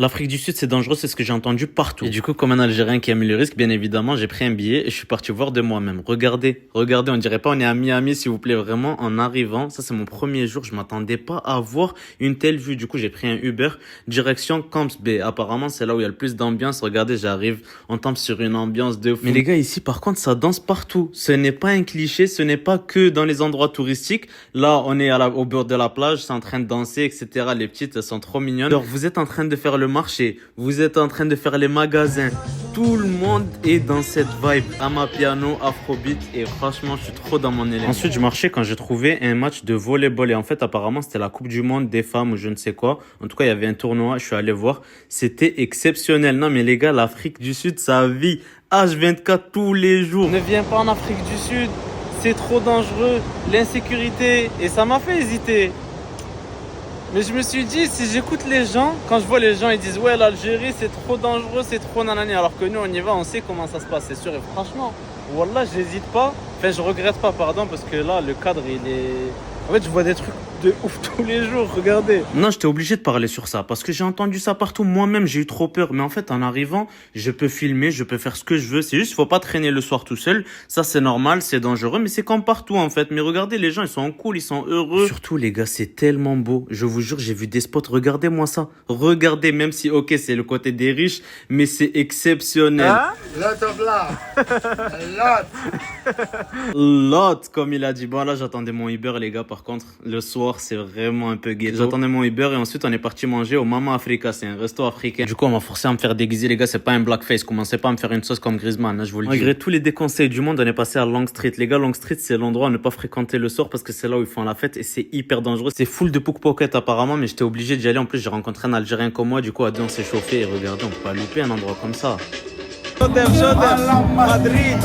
L'Afrique du Sud, c'est dangereux, c'est ce que j'ai entendu partout. Et du coup, comme un Algérien qui aime le risque, bien évidemment, j'ai pris un billet et je suis parti voir de moi-même. Regardez, on dirait pas on est à Miami, s'il vous plaît, vraiment, en arrivant. Ça, c'est mon premier jour, je m'attendais pas à voir une telle vue. Du coup, j'ai pris un Uber, direction Camps Bay. Apparemment, c'est là où il y a le plus d'ambiance. Regardez, j'arrive, on tombe sur une ambiance de fou. Mais les gars, ici, par contre, ça danse partout. Ce n'est pas un cliché, ce n'est pas que dans les endroits touristiques. Là, on est au bord de la plage, c'est en train de danser, etc. Les petites, elles sont trop mignonnes. Alors, vous êtes en train de faire le marché, vous êtes en train de faire les magasins. Tout le monde est dans cette vibe Amapiano, Afrobeat et franchement, je suis trop dans mon élément. Ensuite, je marchais quand j'ai trouvé un match de volleyball et en fait, apparemment, c'était la Coupe du Monde des femmes ou je ne sais quoi. En tout cas, il y avait un tournoi, je suis allé voir. C'était exceptionnel. Non, mais les gars, l'Afrique du Sud, ça vit H24 tous les jours. Ne viens pas en Afrique du Sud, c'est trop dangereux, l'insécurité et ça m'a fait hésiter. Mais je me suis dit, si j'écoute les gens, quand je vois les gens, ils disent ouais, l'Algérie c'est trop dangereux, c'est trop nanani, alors que nous on y va, on sait comment ça se passe, c'est sûr. Et franchement, wallah, j'hésite pas, enfin je regrette pas, pardon, parce que là le cadre il est. En fait, je vois des trucs de ouf tous les jours, regardez. Non, j'étais obligé de parler sur ça parce que j'ai entendu ça partout. Moi-même, j'ai eu trop peur. Mais en fait, en arrivant, je peux filmer, je peux faire ce que je veux. C'est juste, il faut pas traîner le soir tout seul. Ça, c'est normal, c'est dangereux, mais c'est comme partout, en fait. Mais regardez, les gens, ils sont cool, ils sont heureux. Surtout, les gars, c'est tellement beau. Je vous jure, j'ai vu des spots. Regardez-moi ça. Regardez, même si, ok, c'est le côté des riches, mais c'est exceptionnel. Hein? Lot of love. Lot, comme il a dit. Bon, là, j'attendais mon Uber, les gars. Par contre, le soir, c'est vraiment un peu gay. J'attendais mon Uber et ensuite, on est parti manger au Mama Africa. C'est un resto africain. Du coup, on m'a forcé à me faire déguiser, les gars. C'est pas un blackface. Commencez pas à me faire une sauce comme Griezmann, hein, je vous le dis. Malgré tous les déconseils du monde, on est passé à Long Street. Les gars, Long Street, c'est l'endroit à ne pas fréquenter le soir parce que c'est là où ils font la fête et c'est hyper dangereux. C'est full de pickpocket apparemment, mais j'étais obligé d'y aller. En plus, j'ai rencontré un Algérien comme moi. Du coup, à deux, on s'est chauffé et regardez, on peut pas louper un endroit comme ça. Madrid.